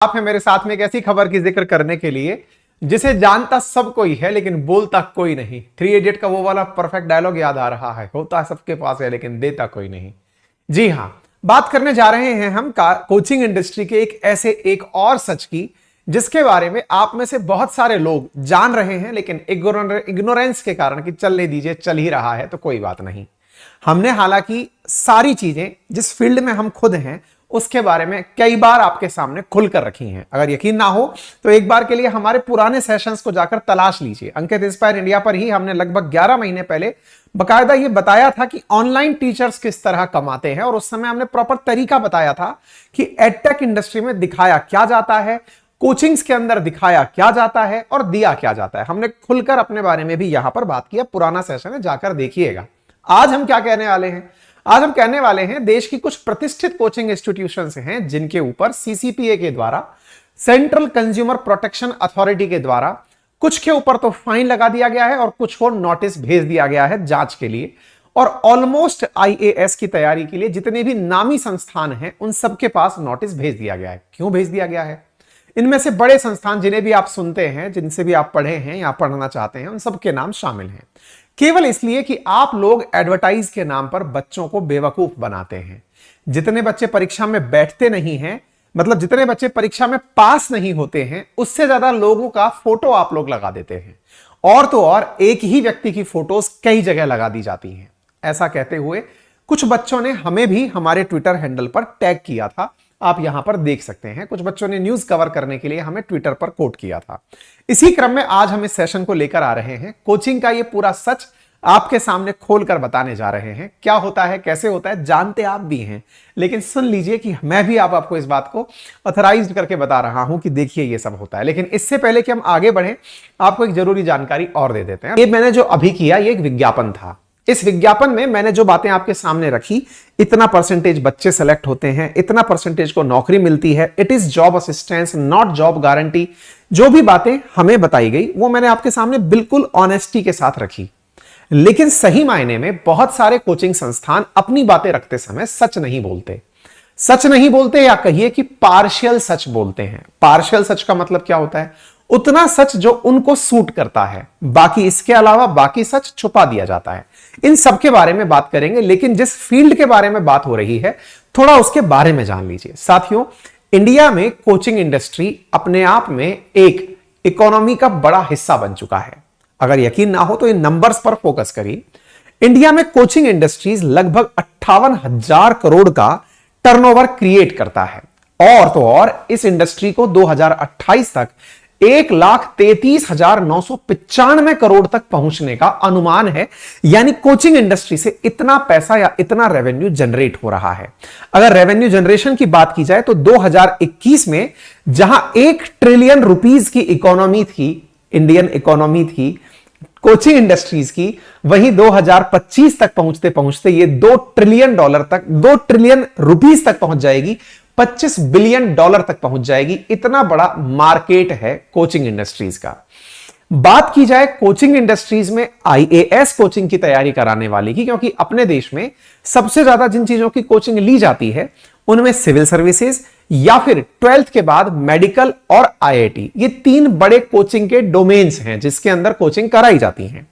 आप है मेरे साथ में एक ऐसी खबर की जिक्र करने के लिए जिसे जानता सब कोई है लेकिन बोलता कोई नहीं। थ्री इडियट का वो वाला परफेक्ट डायलॉग याद आ रहा है, होता सबके पास है लेकिन देता कोई नहीं। जी हां, बात करने जा रहे हैं हम कोचिंग इंडस्ट्री के एक और सच की, जिसके बारे में आप में से बहुत सारे लोग जान रहे हैं लेकिन इग्नोरेंस के कारण कि चलने दीजिए, चल ही रहा है तो कोई बात नहीं। हमने हालांकि सारी चीजें जिस फील्ड में हम खुद हैं उसके बारे में कई बार आपके सामने खुलकर रखी हैं। अगर यकीन ना हो तो एक बार के लिए हमारे पुराने सेशंस को जाकर तलाश लीजिए। अंकित इंस्पायर इंडिया पर ही हमने लगभग 11 महीने पहले बकायदा ये बताया था कि ऑनलाइन टीचर्स किस तरह कमाते हैं, और उस समय हमने प्रॉपर तरीका बताया था कि एडटेक इंडस्ट्री में दिखाया क्या जाता है, कोचिंग्स के अंदर दिखाया क्या जाता है और दिया क्या जाता है। हमने खुलकर अपने बारे में भी यहां पर बात किया, पुराना सेशन है, जाकर देखिएगा। आज हम क्या कहने वाले हैं? आज हम कहने वाले हैं देश की कुछ प्रतिष्ठित कोचिंग इंस्टीट्यूशंस हैं जिनके ऊपर सीसीपीए के द्वारा, सेंट्रल कंज्यूमर प्रोटेक्शन अथॉरिटी के द्वारा, कुछ के ऊपर तो फाइन लगा दिया गया है और कुछ को नोटिस भेज दिया गया है जांच के लिए। और ऑलमोस्ट आईएएस की तैयारी के लिए जितने भी नामी संस्थान हैं उन सबके पास नोटिस भेज दिया गया है। क्यों भेज दिया गया है? इनमें से बड़े संस्थान जिन्हें भी आप सुनते हैं, जिनसे भी आप पढ़े हैं या पढ़ना चाहते हैं, उन सबके नाम शामिल हैं, केवल इसलिए कि आप लोग एडवर्टाइज के नाम पर बच्चों को बेवकूफ बनाते हैं। जितने बच्चे परीक्षा में बैठते नहीं हैं, मतलब जितने बच्चे परीक्षा में पास नहीं होते हैं, उससे ज्यादा लोगों का फोटो आप लोग लगा देते हैं। और तो और एक ही व्यक्ति की फोटोज कई जगह लगा दी जाती हैं। ऐसा कहते हुए कुछ बच्चों ने हमें भी हमारे ट्विटर हैंडल पर टैग किया था, आप यहां पर देख सकते हैं। कुछ बच्चों ने न्यूज कवर करने के लिए हमें ट्विटर पर कोट किया था। इसी क्रम में आज हम इस सेशन को लेकर आ रहे हैं। कोचिंग का ये पूरा सच आपके सामने खोलकर बताने जा रहे हैं। क्या होता है, कैसे होता है, जानते आप भी हैं, लेकिन सुन लीजिए कि मैं भी आपको इस बात को ऑथराइज्ड करके बता रहा हूं कि देखिए ये सब होता है। लेकिन इससे पहले कि हम आगे बढ़ें, आपको एक जरूरी जानकारी और दे देते हैं। ये मैंने जो अभी किया, ये एक विज्ञापन था। इस विज्ञापन में मैंने जो बातें आपके सामने रखी, इतना परसेंटेज बच्चे सेलेक्ट होते हैं, इतना परसेंटेज को नौकरी मिलती है, it is job assistance not job guarantee, जो भी बातें हमें बताई गई वो मैंने आपके सामने बिल्कुल ऑनेस्टी के साथ रखी। लेकिन सही मायने में बहुत सारे कोचिंग संस्थान अपनी बातें रखते समय सच नहीं बोलते। सच नहीं बोलते या कहिए कि पार्शियल सच बोलते हैं। पार्शियल सच का मतलब क्या होता है? उतना सच जो उनको सूट करता है, बाकी इसके अलावा बाकी सच छुपा दिया जाता है। इन सब के बारे में बात करेंगे, लेकिन जिस फील्ड के बारे में बात हो रही है थोड़ा उसके बारे में जान लीजिए। साथियों, इंडिया में कोचिंग इंडस्ट्री अपने आप में एक इकोनॉमी का बड़ा हिस्सा बन चुका है। अगर यकीन ना हो तो इन नंबर्स पर फोकस करिए। इंडिया में कोचिंग इंडस्ट्रीज लगभग 58,000 करोड़ का टर्नओवर क्रिएट करता है। और तो और इस इंडस्ट्री को 2028 तक 1,33,995 करोड़ तक पहुंचने का अनुमान है। यानी कोचिंग इंडस्ट्री से इतना पैसा या इतना रेवेन्यू जनरेट हो रहा है। अगर रेवेन्यू जनरेशन की बात की जाए तो 2021 में जहां 1 ट्रिलियन रुपीस की इकोनॉमी थी, इंडियन इकोनॉमी थी कोचिंग इंडस्ट्रीज की, वहीं 2025 तक पहुंचते पहुंचते ये $2 ट्रिलियन तक, 2 ट्रिलियन रुपीस तक पहुंच जाएगी, $25 बिलियन तक पहुंच जाएगी। इतना बड़ा मार्केट है कोचिंग इंडस्ट्रीज का। बात की जाए कोचिंग इंडस्ट्रीज में आईएएस कोचिंग की तैयारी कराने वाली की, क्योंकि अपने देश में सबसे ज्यादा जिन चीजों की कोचिंग ली जाती है उनमें सिविल सर्विसेज या फिर 12th के बाद मेडिकल और आईआईटी, ये 3 बड़े कोचिंग के डोमेन्स हैं जिसके अंदर कोचिंग कराई जाती है।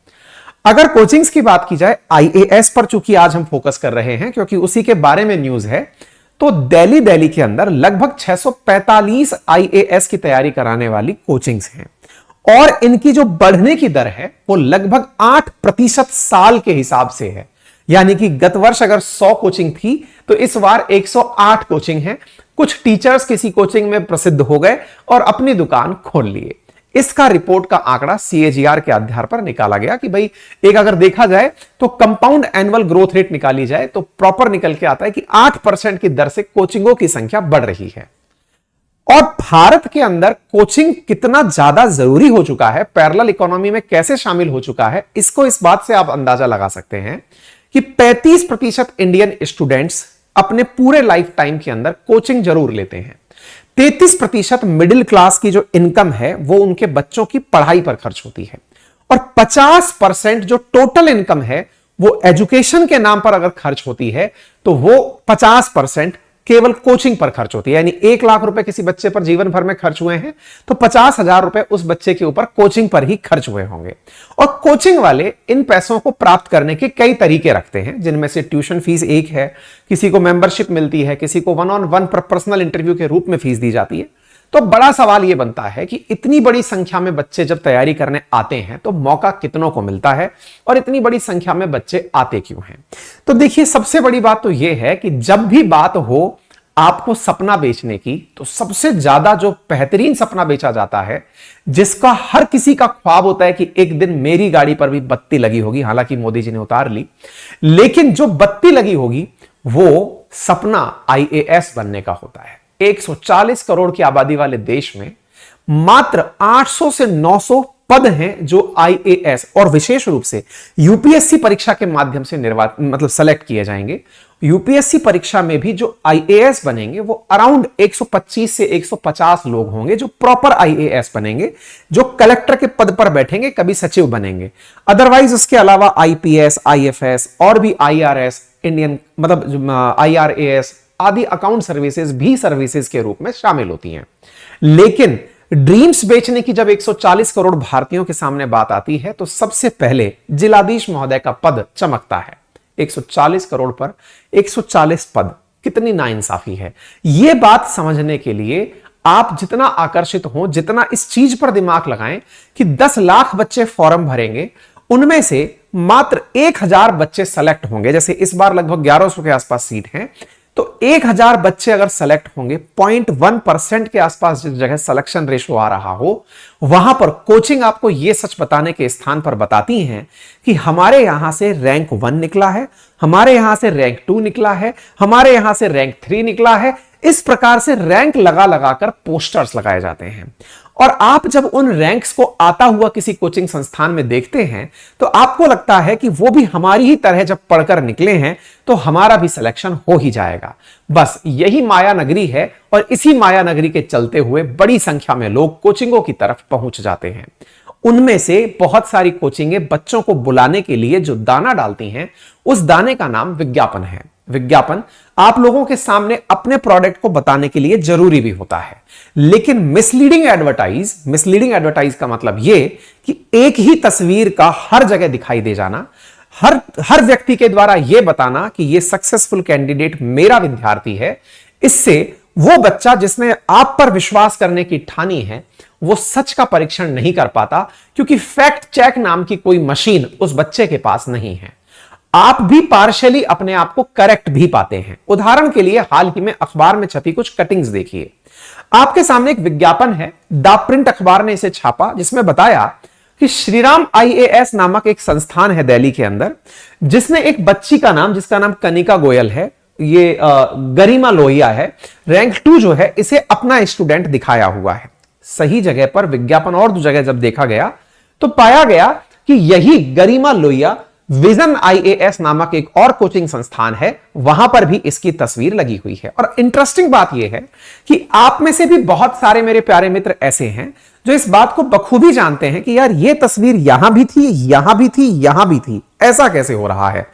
अगर कोचिंग्स की बात की जाए आईएएस पर, चूंकि आज हम फोकस कर रहे हैं क्योंकि उसी के बारे में न्यूज है, तो दिल्ली के अंदर लगभग 645 आईएएस की तैयारी कराने वाली कोचिंग्स हैं और इनकी जो बढ़ने की दर है वो लगभग 8% साल के हिसाब से है। यानी कि गत वर्ष अगर 100 कोचिंग थी तो इस बार 108 कोचिंग है। कुछ टीचर्स किसी कोचिंग में प्रसिद्ध हो गए और अपनी दुकान खोल लिए। इसका रिपोर्ट का आंकड़ा सीएजीआर के आधार पर निकाला गया कि भाई एक अगर देखा जाए तो कंपाउंड एनुअल ग्रोथ रेट निकाली जाए तो प्रॉपर निकल के आता है कि 8% की दर से कोचिंगों की संख्या बढ़ रही है। और भारत के अंदर कोचिंग कितना ज्यादा जरूरी हो चुका है, पैरेलल इकोनॉमी में कैसे शामिल हो चुका है, इसको इस बात से आप अंदाजा लगा सकते हैं कि 35% इंडियन स्टूडेंट्स अपने पूरे लाइफ टाइम के अंदर कोचिंग जरूर लेते हैं। 33% मिडिल क्लास की जो इनकम है वो उनके बच्चों की पढ़ाई पर खर्च होती है और 50% जो टोटल इनकम है वो एजुकेशन के नाम पर अगर खर्च होती है तो वो 50% केवल कोचिंग पर खर्च होती है। यानी 1 लाख रुपए किसी बच्चे पर जीवन भर में खर्च हुए हैं तो 50,000 रुपए उस बच्चे के ऊपर कोचिंग पर ही खर्च हुए होंगे। और कोचिंग वाले इन पैसों को प्राप्त करने के कई तरीके रखते हैं, जिनमें से ट्यूशन फीस एक है, किसी को मेंबरशिप मिलती है, किसी को 1-on-1 पर्सनल इंटरव्यू के रूप में फीस दी जाती है। तो बड़ा सवाल यह बनता है कि इतनी बड़ी संख्या में बच्चे जब तैयारी करने आते हैं तो मौका कितनों को मिलता है और इतनी बड़ी संख्या में बच्चे आते क्यों हैं? तो देखिए, सबसे बड़ी बात तो यह है कि जब भी बात हो आपको सपना बेचने की, तो सबसे ज्यादा जो बेहतरीन सपना बेचा जाता है, जिसका हर किसी का ख्वाब होता है कि एक दिन मेरी गाड़ी पर भी बत्ती लगी होगी, हालांकि मोदी जी ने उतार ली, लेकिन जो बत्ती लगी होगी वो सपना आईएएस बनने का होता है। 140 करोड़ की आबादी वाले देश में मात्र 800 से 900 पद हैं जो आईएएस और विशेष रूप से यूपीएससी परीक्षा के माध्यम से सेलेक्ट किए जाएंगे। यूपीएससी परीक्षा में भी जो आईएएस बनेंगे वो अराउंड 125 से 150 लोग होंगे जो प्रॉपर आईएएस बनेंगे, जो कलेक्टर के पद पर बैठेंगे, कभी सचिव बनेंगे। अदरवाइज उसके अलावा आईपीएस, आईएफएस और भी आईआरएस, आईआरएएस आदि अकाउंट सर्विसेज भी सर्विसेज के रूप में शामिल होती हैं। लेकिन ड्रीम्स बेचने की जब 140 करोड़ भारतीयों के सामने बात आती है तो सबसे पहले जिलाधीश महोदय का पद चमकता है। 140 करोड़ पर 140 पद, कितनी नाइंसाफी है। यह बात समझने के लिए आप जितना आकर्षित हो, जितना इस चीज पर दिमाग लगाएं कि 10 लाख बच्चे फॉर्म भरेंगे, उनमें से मात्र 1000 बच्चे सेलेक्ट होंगे। जैसे इस बार लगभग 1100 के आसपास सीट हैं, तो 1000 बच्चे अगर सेलेक्ट होंगे, 0.1% के आसपास जिस जगह सिलेक्शन रेशो आ रहा हो, वहां पर कोचिंग आपको यह सच बताने के स्थान पर बताती हैं कि हमारे यहां से रैंक 1 निकला है, हमारे यहां से रैंक 2 निकला है, हमारे यहां से रैंक 3 निकला है। इस प्रकार से रैंक लगा लगाकर पोस्टर्स लगाए जाते हैं। और आप जब उन रैंक्स को आता हुआ किसी कोचिंग संस्थान में देखते हैं तो आपको लगता है कि वो भी हमारी ही तरह जब पढ़कर निकले हैं तो हमारा भी सिलेक्शन हो ही जाएगा। बस यही माया नगरी है और इसी माया नगरी के चलते हुए बड़ी संख्या में लोग कोचिंगों की तरफ पहुंच जाते हैं। उनमें से बहुत सारी कोचिंगें बच्चों को बुलाने के लिए जो दाना डालती हैं, उस दाने का नाम विज्ञापन है। विज्ञापन आप लोगों के सामने अपने प्रोडक्ट को बताने के लिए जरूरी भी होता है, लेकिन मिसलीडिंग एडवर्टाइज का मतलब यह कि एक ही तस्वीर का हर जगह दिखाई दे जाना, हर व्यक्ति के द्वारा यह बताना कि यह सक्सेसफुल कैंडिडेट मेरा विद्यार्थी है। इससे वो बच्चा जिसने आप पर विश्वास करने की ठानी है वो सच का परीक्षण नहीं कर पाता, क्योंकि फैक्ट चेक नाम की कोई मशीन उस बच्चे के पास नहीं है। आप भी पार्शियली अपने आप को करेक्ट भी पाते हैं। उदाहरण के लिए हाल ही में अखबार में छपी कुछ कटिंग्स देखिए। आपके सामने एक विज्ञापन है, द प्रिंट अखबार ने इसे छापा, जिसमें बताया कि श्रीराम आईएएस नामक एक संस्थान है दिल्ली के अंदर, जिसने एक बच्ची का नाम, जिसका नाम कनिका गोयल है, ये गरिमा लोहिया है, रैंक 2 जो है, इसे अपना स्टूडेंट दिखाया हुआ है। सही जगह पर विज्ञापन और दो जगह जब देखा गया तो पाया गया कि यही गरिमा लोहिया विजन आईएएस नामक एक और कोचिंग संस्थान है, वहां पर भी इसकी तस्वीर लगी हुई है। और इंटरेस्टिंग बात यह है कि आप में से भी बहुत सारे मेरे प्यारे मित्र ऐसे हैं जो इस बात को बखूबी जानते हैं कि यार ये तस्वीर यहां भी थी, यहां भी थी, यहां भी थी, ऐसा कैसे हो रहा है।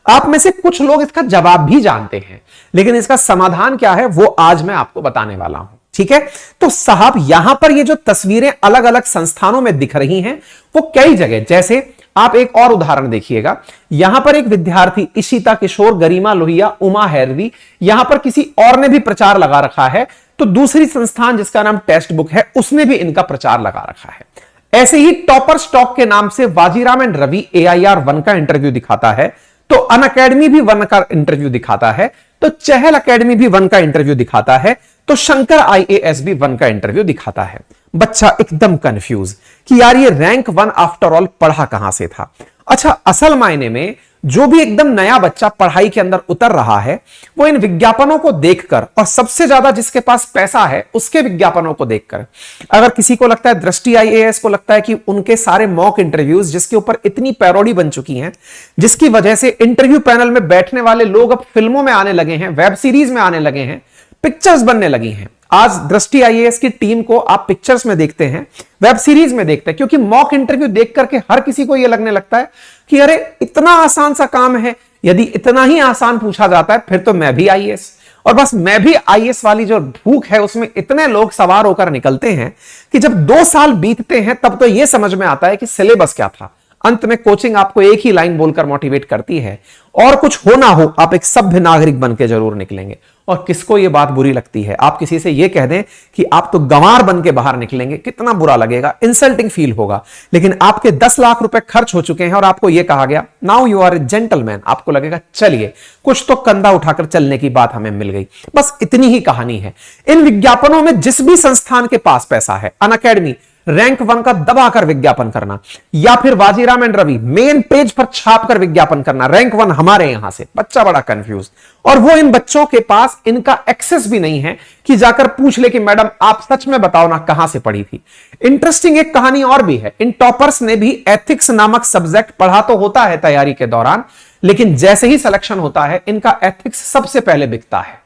आप में से कुछ लोग इसका जवाब भी जानते हैं, लेकिन इसका समाधान क्या है वो आज मैं आपको बताने वाला हूं। ठीक है, तो साहब यहां पर ये जो तस्वीरें अलग अलग संस्थानों में दिख रही हैं वो कई जगह, जैसे आप एक और उदाहरण देखिएगा, यहां पर एक विद्यार्थी इशिता किशोर, गरिमा लोहिया, उमा हैरवी, यहां पर किसी और ने भी प्रचार लगा रखा है, तो दूसरी संस्थान जिसका नाम टेक्स्ट बुक है उसने भी इनका प्रचार लगा रखा है। ऐसे ही टॉपर स्टॉक के नाम से वाजीराम एंड रवि AIR 1 का इंटरव्यू दिखाता है, तो अन अकेडमी भी 1 का इंटरव्यू दिखाता है, तो चहल अकेडमी भी 1 का इंटरव्यू दिखाता है, तो शंकर आईएएस भी 1 का इंटरव्यू दिखाता है। बच्चा एकदम कंफ्यूज कि यार ये रैंक 1 आफ्टर ऑल पढ़ा कहां से था। अच्छा, असल मायने में जो भी एकदम नया बच्चा पढ़ाई के अंदर उतर रहा है वो इन विज्ञापनों को देखकर, और सबसे ज्यादा जिसके पास पैसा है उसके विज्ञापनों को देखकर, अगर किसी को लगता है, दृष्टि आईएएस को लगता है कि उनके सारे मॉक इंटरव्यूज जिसके ऊपर इतनी पैरोडी बन चुकी हैं, जिसकी वजह से इंटरव्यू पैनल में बैठने वाले लोग अब फिल्मों में आने लगे हैं, वेब सीरीज में आने लगे हैं, पिक्चर्स बनने लगी हैं। आज दृष्टि आईएएस की टीम को आप पिक्चर्स में देखते हैं, वेब सीरीज में देखते हैं, क्योंकि मॉक इंटरव्यू देख करके हर किसी को यह लगने लगता है कि अरे इतना आसान सा काम है, यदि इतना ही आसान पूछा जाता है फिर तो मैं भी आईएएस। और बस मैं भी आईएएस वाली जो भूख है उसमें इतने लोग सवार होकर निकलते हैं कि जब 2 साल बीतते हैं तब तो यह समझ में आता है कि सिलेबस क्या था। अंत में कोचिंग आपको एक ही लाइन बोलकर मोटिवेट करती है, और कुछ हो ना हो आप एक सभ्य नागरिक बन के जरूर निकलेंगे। और किसको यह बात बुरी लगती है, आप किसी से यह कह दें कि आप तो गंवार बन के बाहर निकलेंगे, कितना बुरा लगेगा, इंसल्टिंग फील होगा। लेकिन आपके 10 लाख रुपए खर्च हो चुके हैं और आपको यह कहा गया now you are a gentleman, आपको लगेगा चलिए कुछ तो कंधा उठाकर चलने की बात हमें मिल गई। बस इतनी ही कहानी है। इन विज्ञापनों में जिस भी संस्थान के पास पैसा है, अनअकैडमी रैंक 1 का दबाकर विज्ञापन करना, या फिर Bajirao and Ravi main page पर छापकर विज्ञापन करना, रैंक 1 हमारे यहां से, बच्चा बड़ा कंफ्यूज। और वो इन बच्चों के पास इनका एक्सेस भी नहीं है कि जाकर पूछ ले कि मैडम आप सच में बताओ ना कहां से पढ़ी थी। इंटरेस्टिंग एक कहानी और भी है, इन टॉपर्स ने भी एथिक्स नामक सब्जेक्ट पढ़ा तो होता है तैयारी के दौरान, लेकिन जैसे ही सिलेक्शन होता है इनका एथिक्स सबसे पहले बिकता है।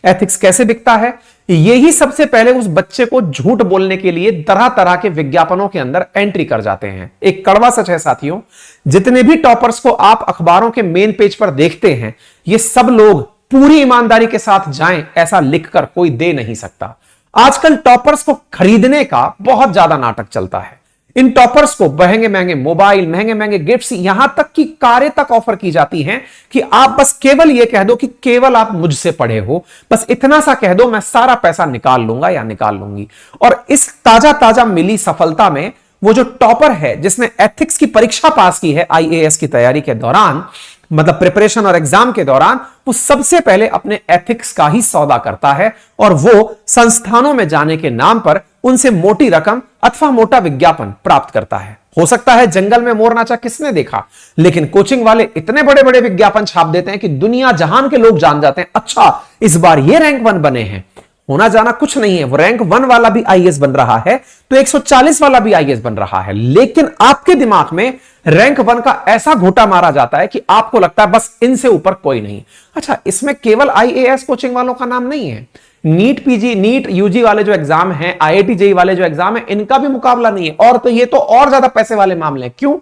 एथिक्स कैसे बिकता है? यही सबसे पहले उस बच्चे को झूठ बोलने के लिए तरह तरह के विज्ञापनों के अंदर एंट्री कर जाते हैं। एक कड़वा सच है साथियों, जितने भी टॉपर्स को आप अखबारों के मेन पेज पर देखते हैं, ये सब लोग पूरी ईमानदारी के साथ जाएं ऐसा लिखकर कोई दे नहीं सकता। आजकल टॉपर्स को खरीदने का बहुत ज्यादा नाटक चलता है। इन टॉपर्स को महंगे महंगे मोबाइल, महंगे महंगे गिफ्ट्स, यहां तक कि कारें तक ऑफर की जाती हैं कि आप बस केवल यह कह दो कि केवल आप मुझसे पढ़े हो, बस इतना सा कह दो, मैं सारा पैसा निकाल लूंगा या निकाल लूंगी। और इस ताजा ताजा मिली सफलता में वो जो टॉपर है जिसने एथिक्स की परीक्षा पास की है आईएएस की तैयारी के दौरान, मतलब प्रिपरेशन और एग्जाम के दौरान, वो सबसे पहले अपने एथिक्स का ही सौदा करता है और वो संस्थानों में जाने के नाम पर उनसे मोटी रकम अथवा मोटा विज्ञापन प्राप्त करता है। हो सकता है जंगल में मोर नाचा किसने देखा, लेकिन कोचिंग वाले इतने बड़े बड़े विज्ञापन छाप देते हैं कि दुनिया जहान के लोग जान जाते हैं, अच्छा इस बार ये रैंक 1 बने हैं। होना जाना कुछ नहीं है, वो रैंक 1 वाला भी आईएएस बन रहा है तो 140 वाला भी आईएएस बन रहा है, लेकिन आपके दिमाग में रैंक 1 का ऐसा घोटा मारा जाता है कि आपको लगता है बस इनसे ऊपर कोई नहीं। अच्छा, इसमें केवल आईएएस कोचिंग वालों का नाम नहीं है, नीट पीजी, नीट यूजी वाले जो एग्जाम है, आईआईटी जेईई वाले जो एग्जाम है, इनका भी मुकाबला नहीं है। और तो ये तो और ज्यादा पैसे वाले मामले हैं। क्यों?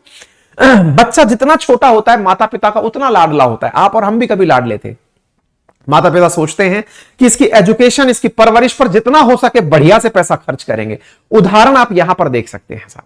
बच्चा जितना छोटा होता है माता पिता का उतना लाडला होता है। आप और हम भी कभी लाड लेते। माता पिता सोचते हैं कि इसकी एजुकेशन, इसकी परवरिश पर जितना हो सके बढ़िया से पैसा खर्च करेंगे। उदाहरण आप यहां पर देख सकते हैं साहब,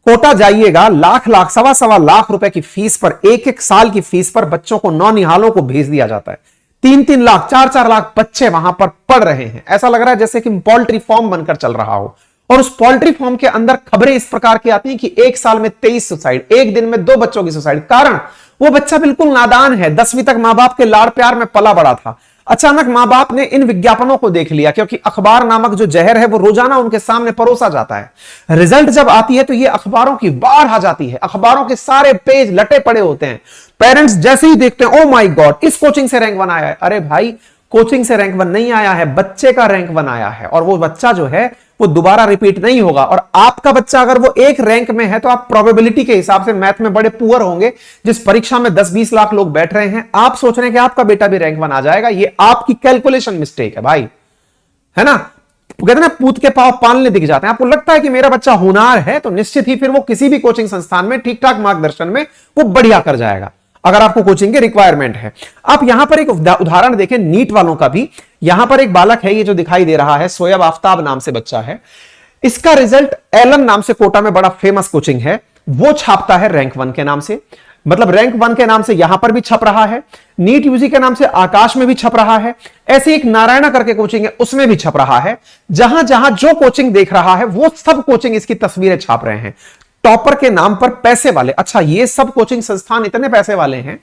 कोटा जाइएगा, लाख लाख सवा सवा लाख रुपए की फीस पर, एक एक साल की फीस पर बच्चों को नौनिहालों को भेज दिया जाता है। 3-3 लाख 4-4 लाख बच्चे वहां पर पढ़ रहे हैं। ऐसा लग रहा है जैसे कि पोल्ट्री फार्म बनकर चल रहा हो। और उस पोल्ट्री फार्म के अंदर खबरें इस प्रकार की आती हैं कि एक साल में 23 सुसाइड, एक दिन में 2 बच्चों की सुसाइड। कारण वो बच्चा बिल्कुल नादान है, 10वीं तक मां बाप के लाड़ प्यार में पला बड़ा था। अचानक मां बाप ने इन विज्ञापनों को देख लिया, क्योंकि अखबार नामक जो जहर है वो रोजाना उनके सामने परोसा जाता है। रिजल्ट जब आती है तो ये अखबारों की बाढ़ आ जाती है, अखबारों के सारे पेज लटे पड़े होते हैं। पेरेंट्स जैसे ही देखते हैं, ओ माय गॉड, इस कोचिंग से रैंक 1 आया है। अरे भाई, कोचिंग से रैंक 1 नहीं आया है, बच्चे का रैंक 1 आया है, और वो बच्चा जो है वो दोबारा रिपीट नहीं होगा। और आपका बच्चा अगर वो एक रैंक में है तो आप प्रोबेबिलिटी के हिसाब से मैथ में बड़े पुअर होंगे। जिस परीक्षा में 10-20 लाख लोग बैठ रहे हैं, आप सोच रहे हैं कि आपका बेटा भी रैंक 1 आ जाएगा, ये आपकी कैलकुलेशन मिस्टेक है भाई, है ना। कहते हैं ना, पूत के पांव पालने दिख जाते हैं। आपको लगता है कि मेरा बच्चा होनहार है तो निश्चित ही फिर वो किसी भी कोचिंग संस्थान में ठीक ठाक मार्गदर्शन में वो बढ़िया कर जाएगा, अगर आपको कोचिंग की रिक्वायरमेंट है। आप यहां पर एक उदाहरण देखें नीट वालों का भी। यहां पर एक बालक है, ये जो दिखाई दे रहा है, सोयब आफ्ताब नाम से बच्चा है। इसका रिजल्ट एलन नाम से कोटा में बड़ा फेमस कोचिंग है, वो छापता है रैंक 1 के नाम से। मतलब रैंक 1 के नाम से यहां पर भी छप रहा है, नीट यूजी के नाम से आकाश में भी छप रहा है, ऐसे एक नारायणा करके कोचिंग है उसमें भी छप रहा है। जहां जहां जो कोचिंग देख रहा है वो सब कोचिंग इसकी तस्वीरें छाप रहे हैं, टॉपर के नाम पर पैसे वाले। अच्छा, ये सब कोचिंग संस्थान इतने पैसे वाले हैं,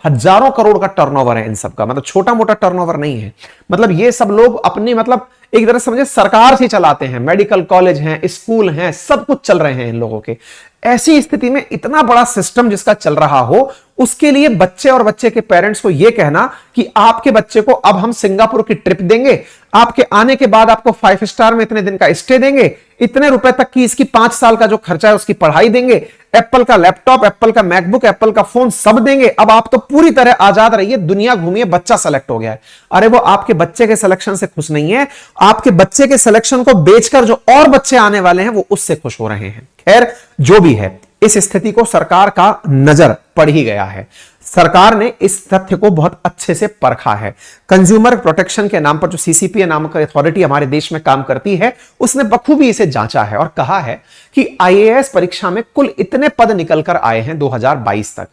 हजारों करोड़ का टर्नओवर है इन सब का, मतलब छोटा मोटा टर्नओवर नहीं है। मतलब ये सब लोग अपनी, मतलब एक तरह से समझे सरकार से चलाते हैं, मेडिकल कॉलेज हैं, स्कूल हैं, सब कुछ चल रहे हैं इन लोगों के। ऐसी स्थिति में इतना बड़ा सिस्टम जिसका चल रहा हो, उसके लिए बच्चे और बच्चे के पेरेंट्स को यह कहना कि आपके बच्चे को अब हम सिंगापुर की ट्रिप देंगे, आपके आने के बाद आपको 5 स्टार में इतने दिन का स्टे देंगे, इतने रुपए तक की इसकी 5 साल का जो खर्चा है उसकी पढ़ाई देंगे, एप्पल का लैपटॉप, एप्पल का मैकबुक, एप्पल का फोन सब देंगे, अब आप तो पूरी तरह आजाद रहिए, दुनिया घूमिए, बच्चा सेलेक्ट हो गया है। अरे वो आपके बच्चे के सिलेक्शन से खुश नहीं है, आपके बच्चे के सिलेक्शन को बेचकर जो और बच्चे आने वाले हैं वो उससे खुश हो रहे हैं। खैर, जो भी है, इस स्थिति को सरकार का नजर पड़ ही गया है। सरकार ने इस तथ्य को बहुत अच्छे से परखा है। कंज्यूमर प्रोटेक्शन के नाम पर जो सीसीपीए नामक अथॉरिटी हमारे देश में काम करती है, उसने बखूबी इसे जांचा है और कहा है कि आईएएस परीक्षा में कुल इतने पद निकलकर आए हैं 2022 तक।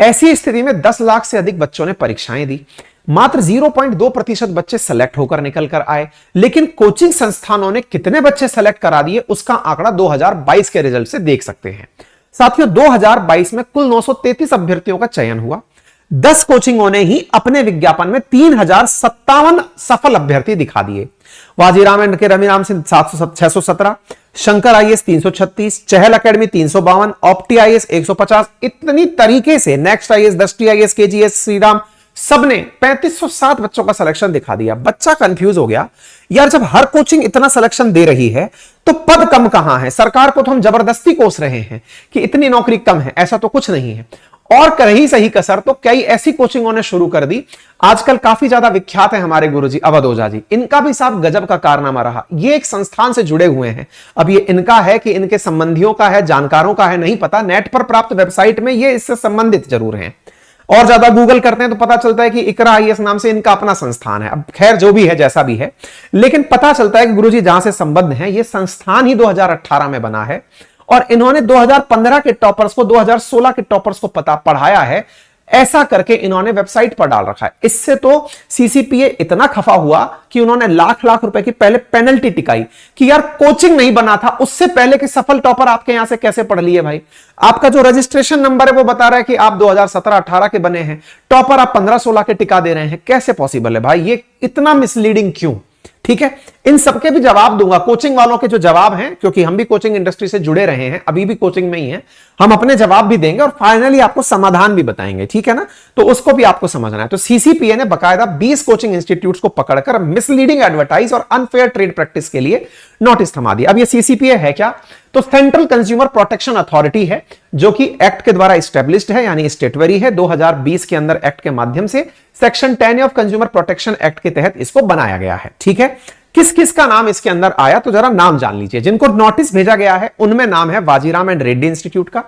ऐसी स्थिति में 10 लाख से अधिक बच्चों ने परीक्षाएं दी, मात्र 0.2% बच्चे सेलेक्ट होकर निकल कर आए। लेकिन कोचिंग संस्थानों ने कितने बच्चे सेलेक्ट करा दिए, उसका आंकड़ा 2022 के रिजल्ट से देख सकते हैं। साथियों, 2022 में कुल 933 अभ्यर्थियों का चयन हुआ। 10 कोचिंगों ने ही अपने विज्ञापन में 3057 सफल अभ्यर्थी दिखा दिए। वाजीराम एंड के रविराम सिंह 617, शंकर आईएएस 336, चहल एकेडमी 352, ऑप्टी आईएएस 150। इतनी तरीके से नेक्स्ट आईएएस, दृष्टि आईएएस, केजीएस, श्रीराम, सबने 3507 बच्चों का सिलेक्शन दिखा दिया। बच्चा कंफ्यूज हो गया, यार जब हर कोचिंग इतना सिलेक्शन दे रही है तो पद कम कहां है? सरकार को तो हम जबरदस्ती कोस रहे हैं कि इतनी नौकरी कम है, ऐसा तो कुछ नहीं है। और कर ही सही कसर तो कई ऐसी कोचिंगों ने शुरू कर दी। आजकल काफी ज्यादा विख्यात है हमारे गुरुजी अवध ओझा जी, इनका भी साहब गजब का कारनामा रहा। ये एक संस्थान से जुड़े हुए हैं। अब ये इनका है कि इनके संबंधियों का है, जानकारों का है, नहीं पता। नेट पर प्राप्त वेबसाइट में ये इससे संबंधित जरूर हैं, और ज्यादा गूगल करते हैं तो पता चलता है कि इकरा आईएएस नाम से इनका अपना संस्थान है। अब खैर जो भी है, जैसा भी है, लेकिन पता चलता है कि गुरुजी जहां से संबद्ध हैं, ये संस्थान ही 2018 में बना है और इन्होंने 2015 के टॉपर्स को 2016 के टॉपर्स को पढ़ाया है। ऐसा करके इन्होंने वेबसाइट पर डाल रखा है। इससे तो सीसीपीए इतना खफा हुआ कि उन्होंने लाख लाख रुपए की पहले पेनल्टी टिकाई कि यार कोचिंग नहीं बना था, उससे पहले के सफल टॉपर आपके यहां से कैसे पढ़ लिए भाई? आपका जो रजिस्ट्रेशन नंबर है वो बता रहा है कि आप 2017-18 के बने हैं, टॉपर आप 15-16 के टिका दे रहे हैं। कैसे पॉसिबल है भाई? ये इतना मिसलीडिंग क्यों? ठीक है, इन सबके भी जवाब दूंगा। कोचिंग वालों के जो जवाब हैं, क्योंकि हम भी कोचिंग इंडस्ट्री से जुड़े रहे हैं, अभी भी कोचिंग में ही हैं, हम अपने जवाब भी देंगे और फाइनली आपको समाधान भी बताएंगे। ठीक है ना? तो उसको भी आपको समझना है। तो सीसीपीए ने बकायदा 20 कोचिंग इंस्टीट्यूट्स को पकड़कर मिसलीडिंग एडवर्टाइज और अनफेयर ट्रेड प्रैक्टिस के लिए नोटिस थमा दिया। अब ये सीसीपीए है क्या? तो सेंट्रल कंज्यूमर प्रोटेक्शन अथॉरिटी है, जो कि एक्ट के द्वारा एस्टेब्लिश्ड है, यानी स्टेटवरी है। 2020 के अंदर एक्ट के माध्यम से section 10 of consumer protection act के तहत इसको बनाया गया है। ठीक है, किस किस का नाम इसके अंदर आया तो जरा नाम जान लीजिए। जिनको नोटिस भेजा गया है उनमें नाम है वाजीराम एंड रेड्डी इंस्टीट्यूट का,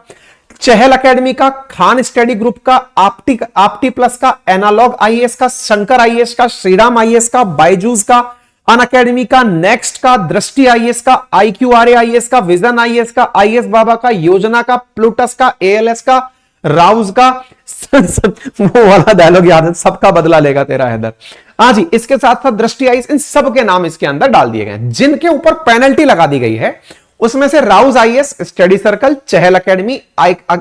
चहल एकेडमी का, खान स्टडी ग्रुप का, आपटी प्लस का, एनालॉग आईएएस का, शंकर आईएएस का, श्रीराम आईएएस का, बायजूस का, अन अकेडमी का, नेक्स्ट का, दृष्टि आईएएस का, IQRA आईएएस का, विजन आईएएस का, आईएएस बाबा का, योजना का, प्लूटस का, ALS का, राउज का। वो वाला डायलॉग याद है, सबका बदला लेगा तेरा हैदर। हाँ जी, इसके साथ साथ दृष्टि आईएएस, इन सब के नाम इसके अंदर डाल दिए गए। जिनके ऊपर पेनल्टी लगा दी गई है उसमें से राउज आईएएस, स्टडी सर्कल, चहल एकेडमी,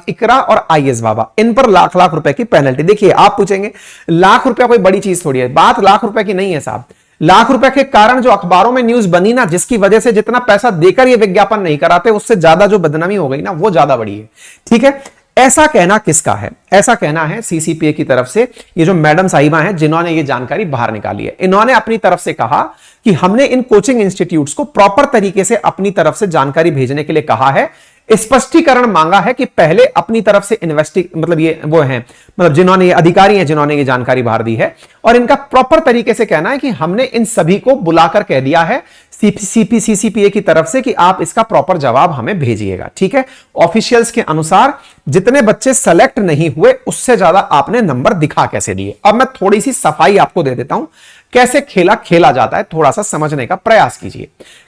इकरा और आईएएस बाबा, इन पर लाख लाख रुपए की पेनल्टी। देखिए, आप पूछेंगे लाख रुपया कोई बड़ी चीज थोड़ी है? बात लाख रुपए की नहीं है साहब। लाख रुपए के कारण जो अखबारों में न्यूज बनी ना, जिसकी वजह से जितना पैसा देकर ये विज्ञापन नहीं कराते, उससे ज्यादा जो बदनामी हो गई ना, वो ज्यादा बड़ी है। ठीक है, ऐसा कहना किसका है? ऐसा कहना है सीसीपीए की तरफ से। ये जो मैडम साहिबा हैं जिन्होंने ये जानकारी बाहर निकाली है, इन्होंने अपनी तरफ से कहा कि हमने इन कोचिंग इंस्टीट्यूट्स को प्रॉपर तरीके से अपनी तरफ से जानकारी भेजने के लिए कहा है, स्पष्टीकरण मांगा है कि पहले अपनी तरफ से मतलब ये वो हैं, मतलब जिन्होंने ये अधिकारी हैं जिन्होंने ये जानकारी बाहर दी है, और इनका प्रॉपर तरीके से कहना है कि हमने इन सभी को बुलाकर कह दिया है सीसीपीए की तरफ से कि आप इसका प्रॉपर जवाब हमें भेजिएगा। ठीक है, ऑफिशियल्स के अनुसार जितने बच्चे सेलेक्ट नहीं हुए उससे ज्यादा आपने नंबर दिखा कैसे दिए। अब मैं थोड़ी सी सफाई आपको दे देता हूं, कैसे खेला खेला जाता है, थोड़ा सा समझने का प्रयास कीजिए।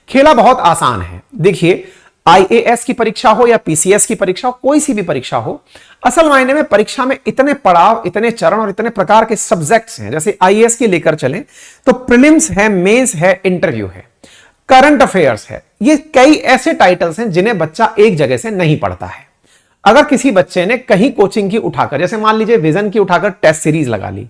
खेला बहुत आसान है। देखिए, आईएएस की परीक्षा हो या पीसीएस की परीक्षा हो, कोई सी भी परीक्षा हो, असल मायने में परीक्षा में इतने पड़ाव, इतने चरण और इतने प्रकार के सब्जेक्ट्स हैं। जैसे आईएएस की लेकर चलें तो प्रीलिम्स है, मेंस है, इंटरव्यू है, करंट अफेयर्स है। ये कई ऐसे टाइटल्स हैं जिन्हें बच्चा एक जगह से नहीं पढ़ता है। अगर किसी बच्चे ने कहीं कोचिंग की उठाकर, जैसे मान लीजिए विजन की उठाकर टेस्ट सीरीज लगा ली,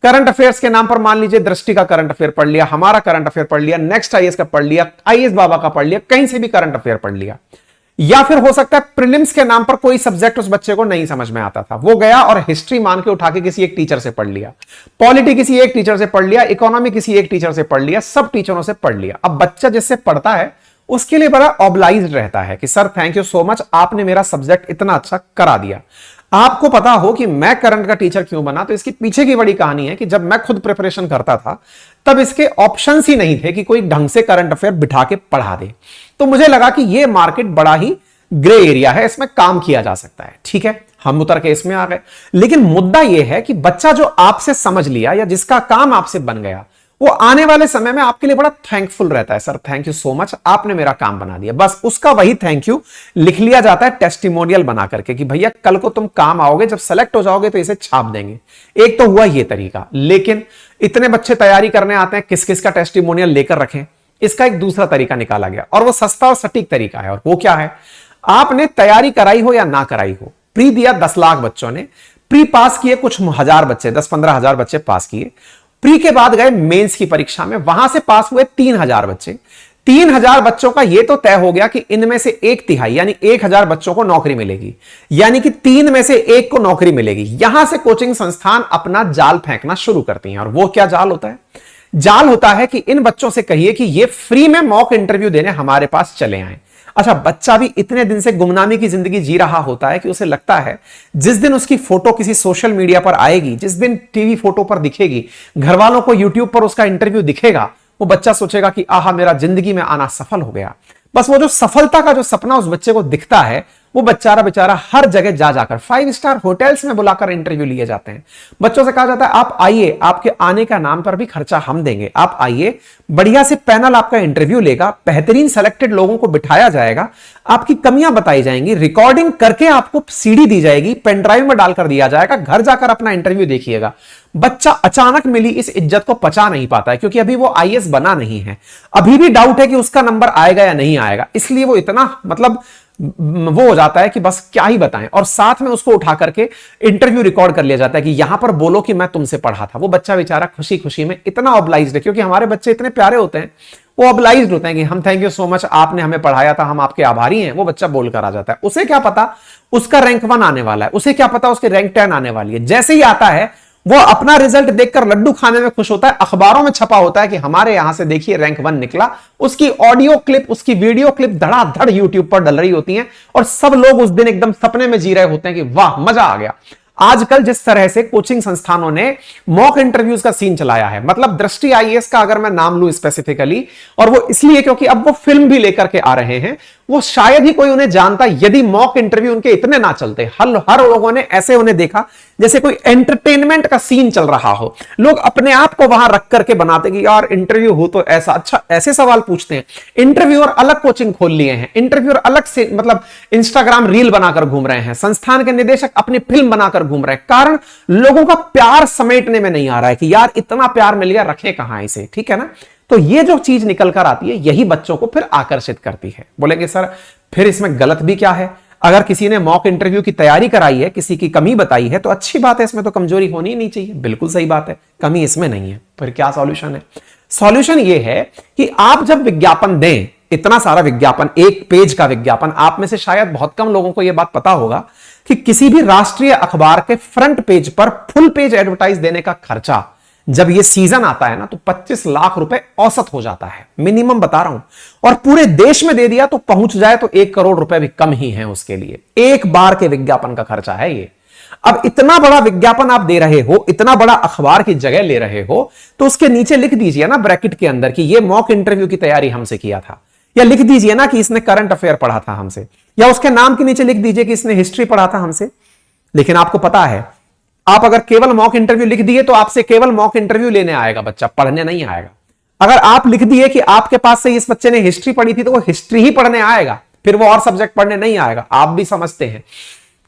करंट अफेयर्स के नाम पर मान लीजिए दृष्टि का करंट अफेयर पढ़ लिया, हमारा करंट अफेयर पढ़ लिया, नेक्स्ट आईएएस का पढ़ लिया, आईएएस बाबा का पढ़ लिया, कहीं से भी करंट अफेयर पढ़ लिया, या फिर हो सकता है प्रीलिम्स के नाम पर कोई सब्जेक्ट उस बच्चे को नहीं समझ में आता था, वो गया और हिस्ट्री मान के उठा के किसी एक टीचर से पढ़ लिया, पॉलिटी किसी एक टीचर से पढ़ लिया, इकोनॉमी किसी एक टीचर से पढ़ लिया, सब टीचरों से पढ़ लिया। अब बच्चा जिससे पढ़ता है उसके लिए बड़ा ऑब्लाइज्ड रहता है कि sir thank you so much, आपने मेरा सब्जेक्ट इतना अच्छा करा दिया। आपको पता हो कि मैं करंट का टीचर क्यों बना, तो इसकी पीछे की बड़ी कहानी है कि जब मैं खुद प्रिपरेशन करता था तब इसके ऑप्शंस ही नहीं थे कि कोई ढंग से करंट अफेयर बिठा के पढ़ा दे। तो मुझे लगा कि यह मार्केट बड़ा ही ग्रे एरिया है, इसमें काम किया जा सकता है। ठीक है, हम उतर के इसमें आ गए। लेकिन मुद्दा यह है कि बच्चा जो आपसे समझ लिया या जिसका काम आपसे बन गया, वो आने वाले समय में आपके लिए बड़ा थैंकफुल रहता है। Sir thank you so much, आपने मेरा काम बना दिया। बस उसका वही थैंक यू लिख लिया जाता है टेस्टिमोनियल बना करके कि भैया कल को तुम काम आओगे, जब सेलेक्ट हो जाओगे तो इसे छाप देंगे। एक तो हुआ ये तरीका, लेकिन इतने बच्चे तैयारी करने आते हैं, किस किस का टेस्टिमोनियल लेकर रखें, इसका एक दूसरा तरीका निकाला गया और वो सस्ता और सटीक तरीका है। और वो क्या है, आपने तैयारी कराई हो या ना कराई हो, प्री दिया 10 लाख बच्चों ने, प्री पास किए कुछ हजार बच्चे, 10-15 हजार बच्चे पास किए, प्री के बाद गए मेंस की परीक्षा में, वहां से पास हुए 3000 बच्चे। 3000 बच्चों का यह तो तय हो गया कि इनमें से 1/3 यानी 1000 बच्चों को नौकरी मिलेगी, यानी कि 3 में से 1 को नौकरी मिलेगी। यहां से कोचिंग संस्थान अपना जाल फेंकना शुरू करती हैं। और वो क्या जाल होता है? जाल होता है कि इन बच्चों से कहिए कि ये फ्री में मॉक इंटरव्यू देने हमारे पास चले आए। अच्छा, बच्चा भी इतने दिन से गुमनामी की जिंदगी जी रहा होता है कि उसे लगता है जिस दिन उसकी फोटो किसी सोशल मीडिया पर आएगी, जिस दिन टीवी फोटो पर दिखेगी, घर वालों को यूट्यूब पर उसका इंटरव्यू दिखेगा, वो बच्चा सोचेगा कि आहा मेरा जिंदगी में आना सफल हो गया। बस वो जो सफलता का जो सपना उस बच्चे को दिखता है, वो बेचारा हर जगह जा जाकर 5 स्टार होटल्स में बुलाकर इंटरव्यू लिए जाते हैं। बच्चों से कहा जाता है आप आइए, आपके आने का नाम पर भी खर्चा हम देंगे, आप आइए, बढ़िया से पैनल आपका इंटरव्यू लेगा, बेहतरीन सेलेक्टेड लोगों को बिठाया जाएगा, आपकी कमियां बताई जाएंगी, रिकॉर्डिंग करके आपको सीडी दी जाएगी, पेन ड्राइव में डालकर दिया जाएगा, घर जाकर अपना इंटरव्यू देखिएगा। बच्चा अचानक मिली इस इज्जत को पचा नहीं पाता है, क्योंकि अभी वो आईएएस बना नहीं है, अभी भी डाउट है कि उसका नंबर आएगा या नहीं आएगा, इसलिए वो इतना वो हो जाता है कि बस क्या ही बताएं। और साथ में उसको उठा करके इंटरव्यू रिकॉर्ड कर लिया जाता है कि यहां पर बोलो कि मैं तुमसे पढ़ा था। वो बच्चा बेचारा खुशी खुशी में इतना ऑब्लाइज्ड है, क्योंकि हमारे बच्चे इतने प्यारे होते हैं, वो ऑब्लाइज्ड होते हैं कि हम थैंक यू सो मच, आपने हमें पढ़ाया था, हम आपके आभारी हैं। वो बच्चा बोलकर आ जाता है। उसे क्या पता उसका रैंक 1 आने वाला है, उसे क्या पता उसकी रैंक 10 आने वाली है। जैसे ही आता है वो अपना रिजल्ट देखकर लड्डू खाने में खुश होता है। अखबारों में छपा होता है कि हमारे यहां से देखिए रैंक 1 निकला। उसकी ऑडियो क्लिप, उसकी वीडियो क्लिप धड़ाधड़ यूट्यूब पर डल रही होती हैं और सब लोग उस दिन एकदम सपने में जी रहे होते हैं कि वाह मजा आ गया। आजकल जिस तरह से कोचिंग संस्थानों ने मॉक इंटरव्यूज का सीन चलाया है, मतलब दृष्टि आईएएस का अगर मैं नाम लूं स्पेसिफिकली, और वो इसलिए क्योंकि अब वो फिल्म भी लेकर के आ रहे हैं, वो शायद ही कोई उन्हें जानता यदि मॉक इंटरव्यू उनके इतने ना चलते। हर लोगों ने ऐसे उन्हें देखा जैसे कोई एंटरटेनमेंट का सीन चल रहा हो। लोग अपने आप को वहां रख करके बनाते कि यार इंटरव्यू हो तो ऐसा, अच्छा ऐसे सवाल पूछते हैं। इंटरव्यूअर अलग कोचिंग खोल लिए हैं, इंटरव्यूअर अलग से मतलब इंस्टाग्राम रील बनाकर घूम रहे हैं, संस्थान के निदेशक अपनी फिल्म बनाकर घूम रहे हैं। कारण लोगों का प्यार समेटने में नहीं आ रहा है कि यार इतना प्यार मिल गया, रखे कहां इसे, ठीक है ना। तो ये जो चीज निकल कर आती है यही बच्चों को फिर आकर्षित करती है। बोलेंगे सर फिर इसमें गलत भी क्या है? अगर किसी ने मॉक इंटरव्यू की तैयारी कराई है, किसी की कमी बताई है, तो अच्छी बात है, इसमें तो कमजोरी होनी ही नहीं चाहिए। बिल्कुल सही बात है, कमी इसमें नहीं है। फिर क्या सॉल्यूशन है? सॉल्यूशन ये है कि आप जब विज्ञापन दें, इतना सारा विज्ञापन, 1 पेज का विज्ञापन, आप में से शायद बहुत कम लोगों को यह बात पता होगा कि किसी भी राष्ट्रीय अखबार के फ्रंट पेज पर फुल पेज एडवर्टाइज देने का खर्चा जब ये सीजन आता है ना तो 25 लाख रुपए औसत हो जाता है, मिनिमम बता रहा हूं। और पूरे देश में दे दिया तो पहुंच जाए तो 1 करोड़ रुपए भी कम ही है उसके लिए। एक बार के विज्ञापन का खर्चा है ये। अब इतना बड़ा विज्ञापन आप दे रहे हो, इतना बड़ा अखबार की जगह ले रहे हो, तो उसके नीचे लिख दीजिए ना ब्रैकेट के अंदर कि ये मॉक इंटरव्यू की तैयारी हमसे किया था, या लिख दीजिए ना कि इसने करंट अफेयर पढ़ा था हमसे, या उसके नाम के नीचे लिख दीजिए कि इसने हिस्ट्री पढ़ा था हमसे। लेकिन आपको पता है, आप अगर केवल मॉक इंटरव्यू लिख दिए तो आपसे केवल मॉक इंटरव्यू लेने आएगा बच्चा, पढ़ने नहीं आएगा। अगर आप लिख दिए कि आपके पास से इस बच्चे ने हिस्ट्री पढ़ी थी तो वो हिस्ट्री ही पढ़ने आएगा, फिर वो और सब्जेक्ट पढ़ने नहीं आएगा। आप भी समझते हैं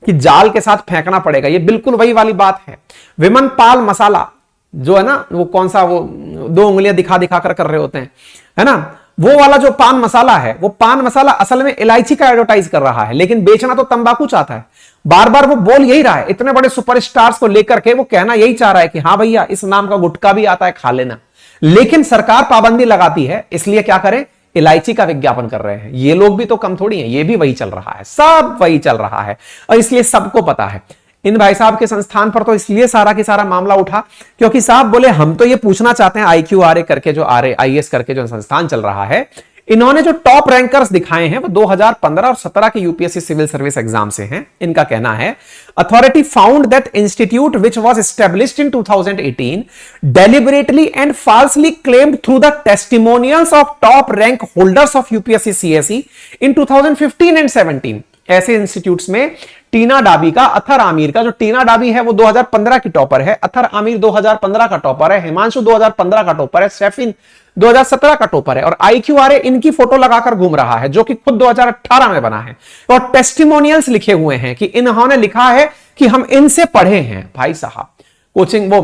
कि जाल के साथ फेंकना पड़ेगा। ये बिल्कुल वही वाली बात है। विमन पाल मसाला जो है ना, वो कौन सा, वो 2 उंगलियां दिखा दिखा कर रहे होते हैं, है ना, वो वाला जो पान मसाला है, वो पान मसाला असल में इलायची का एडवर्टाइज कर रहा है, लेकिन बेचना तो तंबाकू चाहता है। बार बार वो बोल यही रहा है, इतने बड़े सुपरस्टार्स को लेकर के वो कहना यही चाह रहा है कि हाँ भैया इस नाम का गुटखा भी आता है, खा लेना। लेकिन सरकार पाबंदी लगाती है, इसलिए क्या करें, इलायची का विज्ञापन कर रहे हैं। ये लोग भी तो कम थोड़ी हैं, ये भी वही चल रहा है, सब वही चल रहा है, और इसलिए सबको पता है। इन भाई साहब के संस्थान पर तो इसलिए सारा की सारा मामला उठा क्योंकि साहब बोले हम तो ये पूछना चाहते हैं, IQRA करके जो आईएएस करके जो संस्थान चल रहा है, इन्होंने जो टॉप रैंकर्स दिखाए हैं वो 2015 और 17 के यूपीएससी सिविल सर्विस एग्जाम से हैं। इनका कहना है authority found that institute which was established in 2018 deliberately and फाल्सली claimed through the testimonials of top rank holders of UPSC CSE in 2015 and 17। ऐसे इंस्टीट्यूट्स में टीना डाबी का, अथर आमिर का, जो टीना डाबी है वो 2015 की टॉपर है, अथर आमिर 2015 का टॉपर है, हिमांशु 2015 का टॉपर है, सैफिन 2017 का टॉपर है, और IQRA इनकी फोटो लगाकर घूम रहा है जो कि खुद 2018 में बना है, और टेस्टिमोनियल्स लिखे हुए हैं कि इन्होंने लिखा है कि हम इनसे पढ़े हैं। भाई साहब कोचिंग वो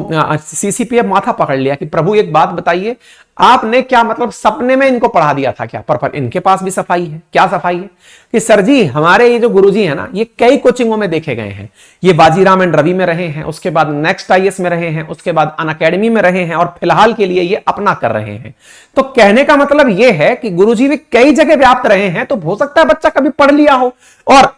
CCPF माथा पकड़ लिया कि प्रभु एक बात बताइए, आपने क्या मतलब सपने में इनको पढ़ा दिया था क्या? पर इनके पास भी सफाई है। क्या सफाई है? कि सर जी हमारे ये जो गुरुजी है ना, ये कई कोचिंगों में देखे गए हैं, ये बाजीराम एंड रवि में रहे हैं, उसके बाद नेक्स्ट IAS में रहे हैं, उसके बाद अनअकैडमी में रहे हैं, और फिलहाल के लिए ये अपना कर रहे हैं। तो कहने का मतलब ये है कि गुरुजी भी कई जगह व्याप्त रहे हैं, तो हो सकता है बच्चा कभी पढ़ लिया हो और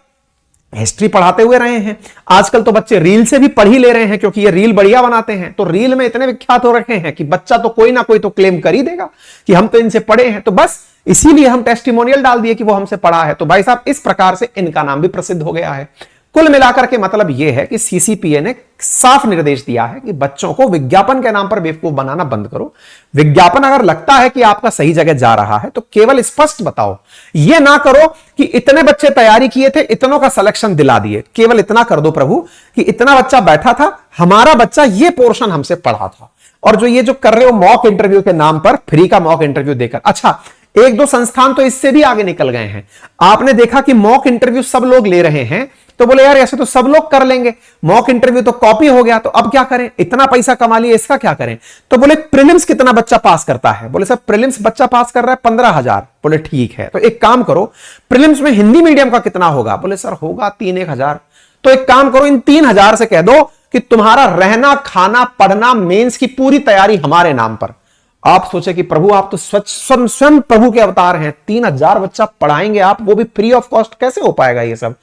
हिस्ट्री पढ़ाते हुए रहे हैं। आजकल तो बच्चे रील से भी पढ़ ही ले रहे हैं, क्योंकि ये रील बढ़िया बनाते हैं, तो रील में इतने विख्यात हो रखे हैं कि बच्चा तो कोई ना कोई तो क्लेम कर ही देगा कि हम तो इनसे पढ़े हैं, तो बस इसीलिए हम टेस्टिमोनियल डाल दिए कि वो हमसे पढ़ा है। तो भाई साहब इस प्रकार से इनका नाम भी प्रसिद्ध हो गया है। कुल मिलाकर के मतलब यह है कि CCPA ने साफ निर्देश दिया है कि बच्चों को विज्ञापन के नाम पर बेवकूफ बनाना बंद करो। विज्ञापन अगर लगता है कि आपका सही जगह जा रहा है तो केवल स्पष्ट बताओ, यह ना करो कि इतने बच्चे तैयारी किए थे, इतनों का सिलेक्शन दिला दिए। केवल इतना कर दो प्रभु कि इतना बच्चा बैठा था, हमारा बच्चा ये पोर्शन हमसे पढ़ा था। और जो ये जो कर रहे हो मॉक इंटरव्यू के नाम पर, फ्री का मॉक इंटरव्यू देकर, अच्छा एक दो संस्थान तो इससे भी आगे निकल गए हैं। आपने देखा कि मॉक इंटरव्यू सब लोग ले रहे हैं, तो बोले यार ऐसे तो सब लोग कर लेंगे, मॉक इंटरव्यू तो कॉपी हो गया, तो अब क्या करें, इतना पैसा कमा लिया, इसका क्या करें? तो बोले प्रीलिम्स कितना बच्चा पास करता है? बोले सर प्रीलिम्स बच्चा पास कर रहा है 15,000। बोले ठीक है, तो एक काम करो प्रीलिम्स में हिंदी मीडियम का कितना होगा? बोले सर होगा 3-1,000। तो एक काम करो इन 3,000 से कह दो कि तुम्हारा रहना खाना पढ़ना मेंस की पूरी तैयारी हमारे नाम पर। आप सोचे कि प्रभु आप तो स्वयं प्रभु के अवतार हैं, 3,000 बच्चा पढ़ाएंगे आप, वो भी फ्री ऑफ कॉस्ट, कैसे हो पाएगा ये सब?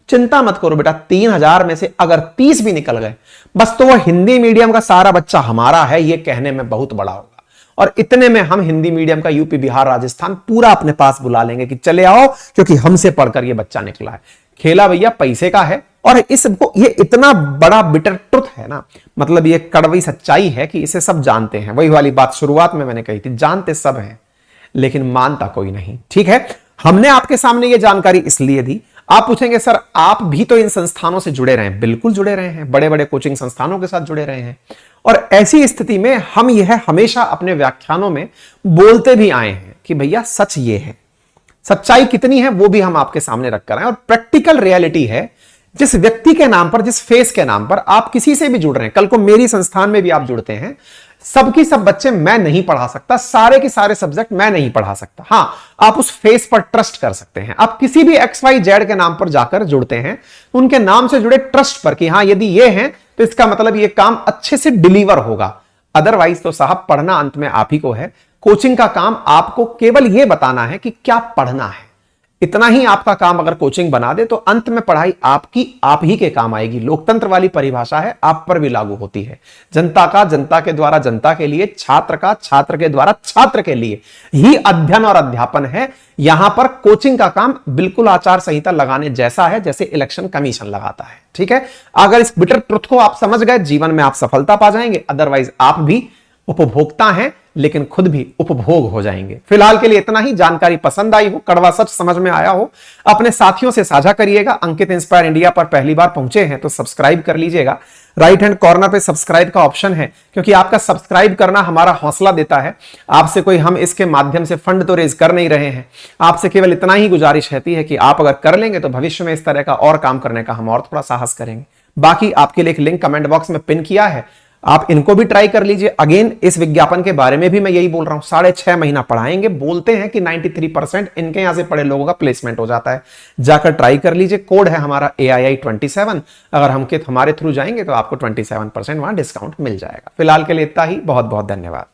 चिंता मत करो बेटा, 3,000 में से अगर 30 भी निकल गए बस, तो वो हिंदी मीडियम का सारा बच्चा हमारा है, ये कहने में बहुत बड़ा होगा। और इतने में हम हिंदी मीडियम का यूपी बिहार राजस्थान पूरा अपने पास बुला लेंगे कि चले आओ, क्योंकि हमसे पढ़कर ये बच्चा निकला है। खेला भैया पैसे का है, और ये इतना बड़ा बिटर ट्रुथ है ना, मतलब ये कड़वी सच्चाई है कि इसे सब जानते हैं। वही वाली बात शुरुआत में मैंने कही थी, जानते सब हैं लेकिन मानता कोई नहीं। ठीक है, हमने आपके सामने ये जानकारी इसलिए दी। आप पूछेंगे सर आप भी तो इन संस्थानों से जुड़े रहे हैं। बिल्कुल जुड़े रहे हैं, बड़े बड़े कोचिंग संस्थानों के साथ जुड़े रहे हैं, और ऐसी स्थिति में हम यह हमेशा अपने व्याख्यानों में बोलते भी आए हैं कि भैया सच ये है, सच्चाई कितनी है वो भी हम आपके सामने रखकर आए। और प्रैक्टिकल रियलिटी है, जिस व्यक्ति के नाम पर, जिस फेस के नाम पर आप किसी से भी जुड़ रहे हैं, कल को मेरी संस्थान में भी आप जुड़ते हैं, सबकी सब बच्चे मैं नहीं पढ़ा सकता, सारे के सारे सब्जेक्ट मैं नहीं पढ़ा सकता। हां, आप उस फेस पर ट्रस्ट कर सकते हैं। आप किसी भी XYZ के नाम पर जाकर जुड़ते हैं, उनके नाम से जुड़े ट्रस्ट पर कि हां यदि ये हैं तो इसका मतलब ये काम अच्छे से डिलीवर होगा। अदरवाइज तो साहब पढ़ना अंत में आप ही को है। कोचिंग का काम आपको केवल यह बताना है कि क्या पढ़ना है। इतना ही आपका काम अगर कोचिंग बना दे तो अंत में पढ़ाई आपकी आप ही के काम आएगी। लोकतंत्र वाली परिभाषा है, आप पर भी लागू होती है। जनता का जनता के द्वारा जनता के लिए, छात्र का छात्र के द्वारा छात्र के लिए ही अध्ययन और अध्यापन है। यहां पर कोचिंग का काम बिल्कुल आचार संहिता लगाने जैसा है जैसे इलेक्शन कमीशन लगाता है। ठीक है, अगर इस बिटर ट्रुथ को आप समझ गए, जीवन में आप सफलता पा जाएंगे। अदरवाइज आप भी उपभोक्ता हैं लेकिन खुद भी उपभोग हो जाएंगे। फिलहाल के लिए इतना ही। जानकारी पसंद आई हो, कड़वा सच समझ में आया हो, अपने साथियों से साझा करिएगा। अंकित इंस्पायर इंडिया पर पहली बार पहुंचे हैं तो सब्सक्राइब कर लीजिएगा। राइट हैंड कॉर्नर पे सब्सक्राइब का ऑप्शन है, क्योंकि आपका सब्सक्राइब करना हमारा हौसला देता है। आपसे कोई हम इसके माध्यम से फंड तो रेज कर नहीं रहे हैं, आपसे केवल इतना ही गुजारिश रहती है कि आप अगर कर लेंगे तो भविष्य में इस तरह का और काम करने का हम और थोड़ा साहस करेंगे। बाकी आपके लिए एक लिंक कमेंट बॉक्स में पिन किया है, आप इनको भी ट्राई कर लीजिए। अगेन इस विज्ञापन के बारे में भी मैं यही बोल रहा हूं, 6.5 महीना पढ़ाएंगे। बोलते हैं कि 93% इनके यहां से पढ़े लोगों का प्लेसमेंट हो जाता है। जाकर ट्राई कर लीजिए। कोड है हमारा AII27। अगर हमारे थ्रू जाएंगे तो आपको 27% वहां डिस्काउंट मिल जाएगा। फिलहाल के लिए इतना ही। बहुत बहुत धन्यवाद।